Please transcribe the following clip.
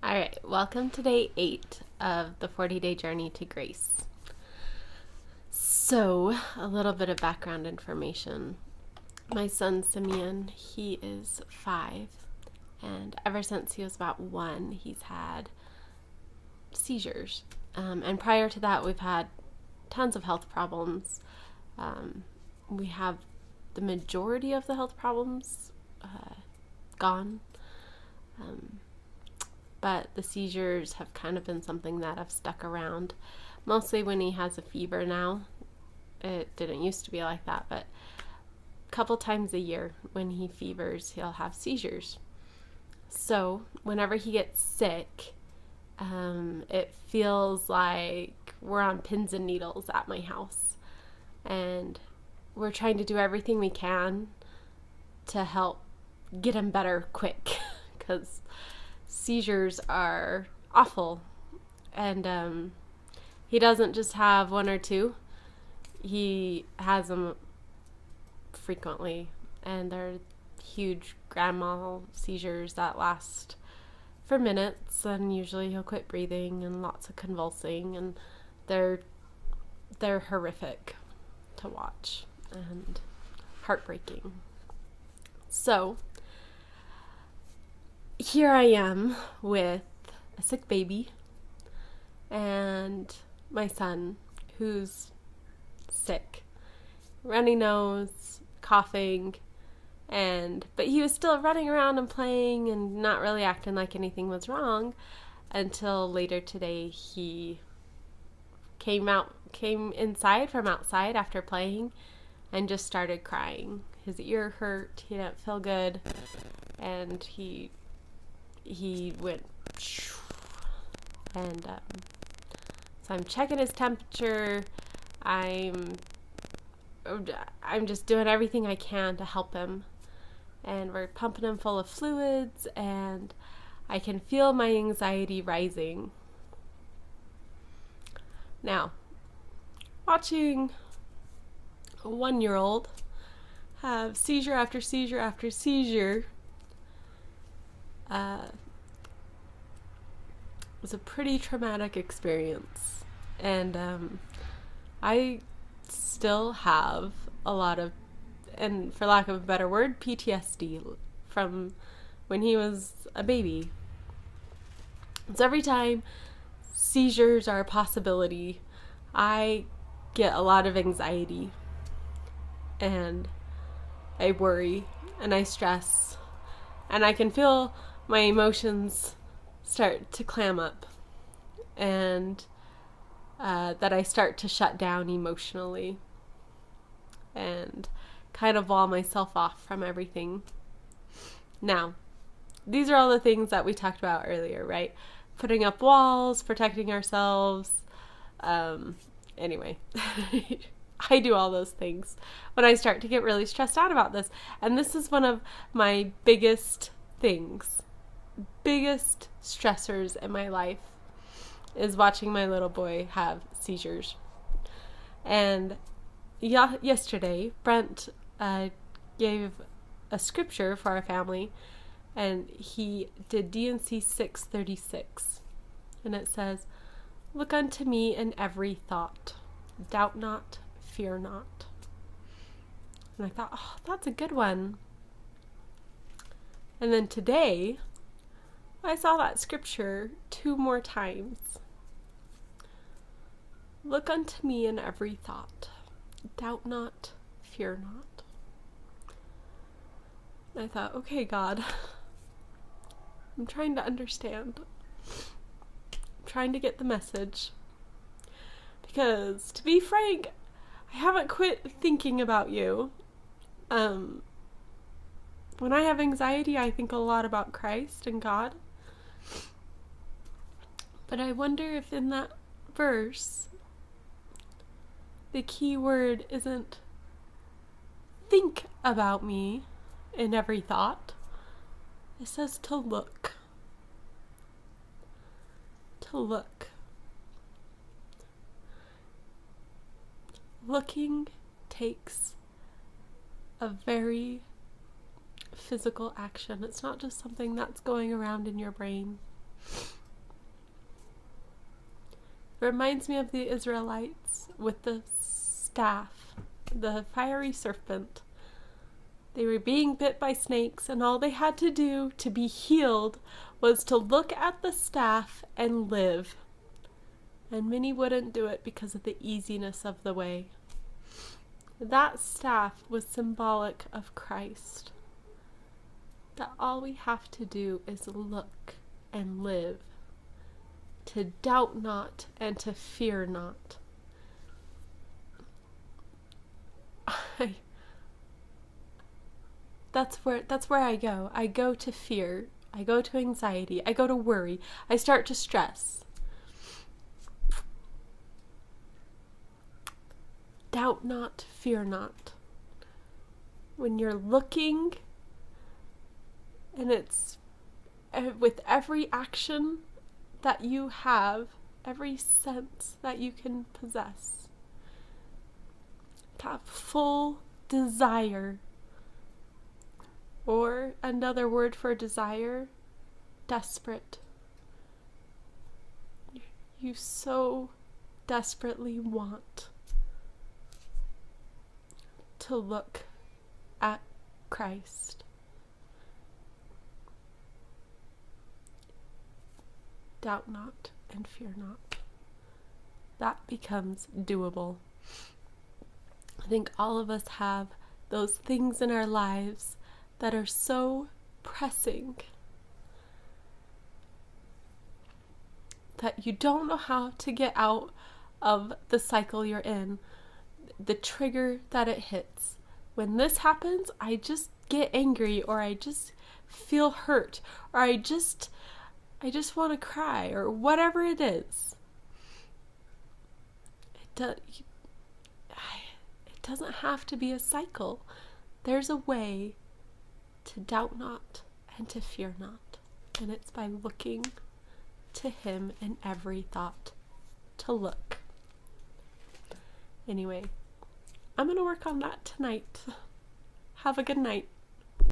All right, welcome to day 8 of the 40-day journey to grace. So, a little bit of background information. My son Simeon, he is 5, and ever since he was about 1, he's had seizures. And prior to that, we've had tons of health problems. We have the majority of the health problems gone. But the seizures have kind of been something that have stuck around, mostly when he has a fever now. It didn't used to be like that, but a couple times a year when he fevers, he'll have seizures. So whenever he gets sick, it feels like we're on pins and needles at my house. And we're trying to do everything we can to help get him better quick, because seizures are awful. And he doesn't just have one or two. He has them frequently, and they're huge grand mal seizures that last for minutes, and usually he'll quit breathing and lots of convulsing, and they're horrific to watch and heartbreaking. So here I am with a sick baby and my son who's sick, runny nose, coughing, but he was still running around and playing and not really acting like anything was wrong until later today. He came inside from outside after playing and just started crying. His ear hurt, he didn't feel good, and he went, and so I'm checking his temperature. I'm just doing everything I can to help him, and we're pumping him full of fluids, and I can feel my anxiety rising. Now, watching a 1-year-old have seizure after seizure after seizure was a pretty traumatic experience, and I still have a lot of, and for lack of a better word, PTSD from when he was a baby. So every time seizures are a possibility, I get a lot of anxiety, and I worry, and I stress, and I can feel my emotions start to clam up, and that I start to shut down emotionally and kind of wall myself off from everything. Now, these are all the things that we talked about earlier, right? Putting up walls, protecting ourselves. Anyway, I do all those things when I start to get really stressed out about this. And this is one of my biggest stressors in my life, is watching my little boy have seizures. And yesterday, Brent gave a scripture for our family, and he did D&C 6:36, and it says, "Look unto me in every thought, doubt not, fear not." And I thought, oh, that's a good one. And then today, I saw that scripture 2 more times. Look unto me in every thought, doubt not, fear not. And I thought, okay, God, I'm trying to understand. I'm trying to get the message. Because, to be frank, I haven't quit thinking about you. When I have anxiety, I think a lot about Christ and God. But I wonder if in that verse, the key word isn't think about me in every thought. It says to look. To look. Looking takes a very physical action. It's not just something that's going around in your brain. reminds me of the Israelites with the staff, the fiery serpent. They were being bit by snakes, and all they had to do to be healed was to look at the staff and live. And many wouldn't do it because of the easiness of the way. That staff was symbolic of Christ. That all we have to do is look and live, to doubt not and to fear not. That's where I go. I go to fear. I go to anxiety. I go to worry. I start to stress. Doubt not, fear not. When you're looking, and it's with every action that you have, every sense that you can possess, to have full desire. Or another word for desire, desperate. You so desperately want to look at Christ. Doubt not and fear not. That becomes doable. I think all of us have those things in our lives that are so pressing that you don't know how to get out of the cycle you're in, the trigger that it hits. When this happens, I just get angry, or I just feel hurt, or I just want to cry, or whatever it is. It doesn't have to be a cycle. There's a way to doubt not and to fear not. And it's by looking to Him in every thought. To look. Anyway, I'm going to work on that tonight. Have a good night.